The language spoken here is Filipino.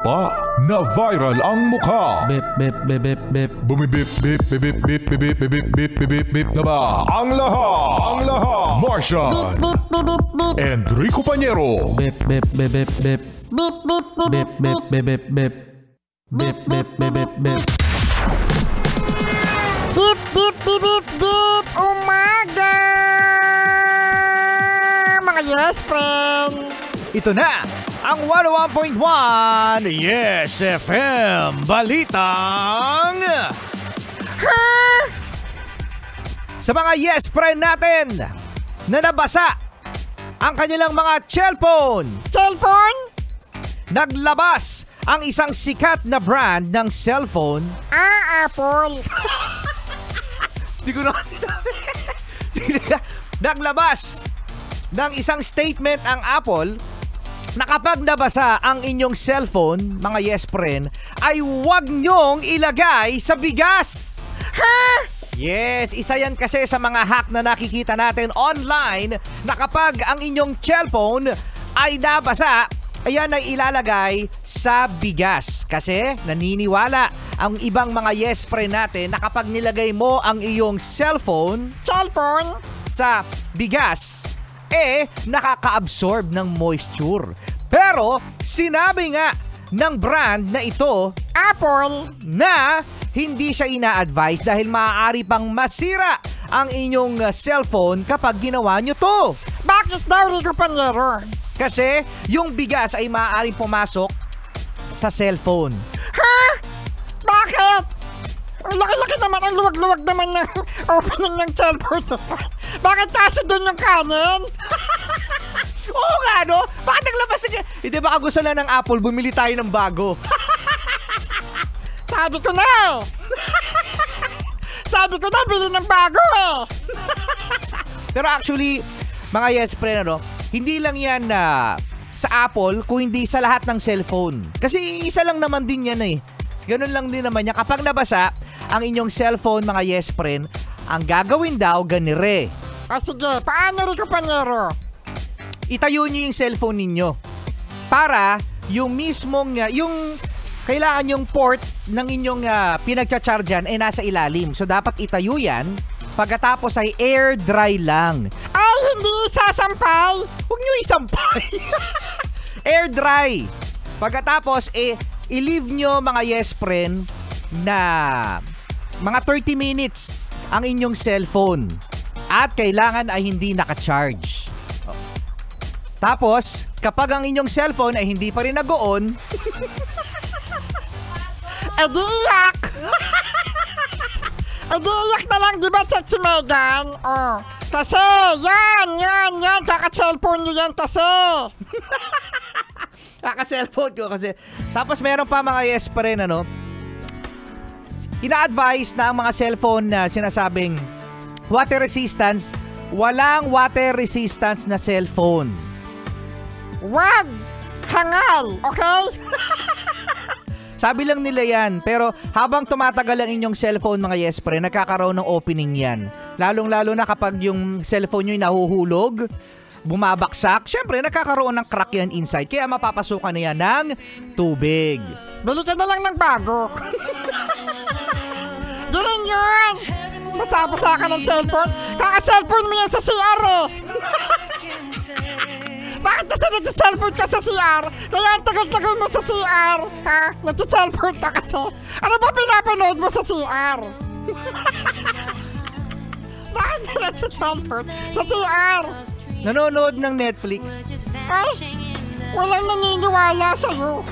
pa na viral ang mukha. Bip, bip, bip, bip, bip. Bumibip, bip, bip, bip, bip, bip, bip, bip, bip, bip, bip na ba? Ang lahat. Martian. Enrico Pañero. Bip, bip, bip, bip, bip. Bip, bip, bip, Bip, bip, bip, bip, bip. Bip, bip, bip, bip, bip. bip, bip, bip, bip, bip. Umaga! Mga yes, friend! Ito na ang 101.1 Yes FM Balitang sa mga yes friend natin na nabasa ang kanilang mga cellphone. Cellphone? Naglabas ang isang sikat na brand ng cellphone. Apple. Di ko na sinabi. Naglabas ng isang statement ang Apple na kapag nabasa ang inyong cellphone, mga yes friend, ay huwag nyong ilagay sa bigas. Yes, isa yan kasi sa mga hack na nakikita natin online na kapag ang inyong cellphone ay nabasa, ayan ay ilalagay sa bigas. Kasi naniniwala ang ibang mga yes friend natin na kapag nilagay mo ang iyong cellphone sa bigas, nakaka-absorb ng moisture. Pero sinabi nga ng brand na ito, Apple, na hindi siya ina-advise dahil maaari pang masira ang inyong cellphone kapag ginawa nyo to. Bakit daw, Rico Pañero? Kasi yung bigas ay maaaring pumasok sa cellphone. Bakit? Ang laki-laki naman, ang luwag-luwag naman ng opening ng cellphone. Bakit kasi doon yung kanin? Oo nga, no? Bakit naglabas na? Hindi baka gusto na ng Apple, bumili tayo ng bago. Sabi ko na eh. Sabi ko na, bili ng bago eh. Pero actually, mga yes friend, hindi lang yan sa Apple, kung hindi sa lahat ng cellphone. Kasi isa lang naman din yan eh. Ganun lang din naman yan. Kapag nabasa ang inyong cellphone, mga yes friend, ang gagawin daw ganire. Sige, paano, Rico Pañero? Itayo nyo yung cellphone ninyo para yung mismong yung kailangan yung port ng inyong pinagcha-chargean ay nasa ilalim. So dapat itayo yan, pagkatapos ay air dry lang. Ay, hindi isasampay. Huwag nyo isampay. Air dry. Pagkatapos i-leave nyo, mga yes friend, na mga 30 minutes ang inyong cellphone at kailangan ay hindi naka-charge. Tapos, kapag ang inyong cellphone ay hindi pa rin nag-on, di iyak. Di iyak na lang, di ba, chat si Megan? Kasi, yan, kaka-cellphone nyo yan kasi. Kaka-cellphone ko kasi. Tapos meron pa mga yes pa rin, ina-advise na ang mga cellphone na sinasabing water resistance, walang water resistance na cellphone. Wag! Hangal! Okay? Sabi lang nila yan, pero habang tumatagal ang inyong cellphone, mga yes pre, nagkakaroon ng opening yan. Lalong-lalo na kapag yung cellphone nyo nahuhulog, bumabaksak, syempre nagkakaroon ng crack yan inside, kaya mapapasukan na yan ng tubig. Bili ka na lang ng bago. Ganun yun! Basa-basa ka ng cellphone. Kaka-cellphone mo yan sa CR eh. Bakit kasi nag-cellphone ka sa CR? Kaya ang tagal-tagal mo sa CR. Ha? Nag-cellphone ka kasi. Ano ba pinapanood mo sa CR? Bakit ka nag-cellphone sa CR? Nanonood ng Netflix. Ay, walang naniniwala sa'yo.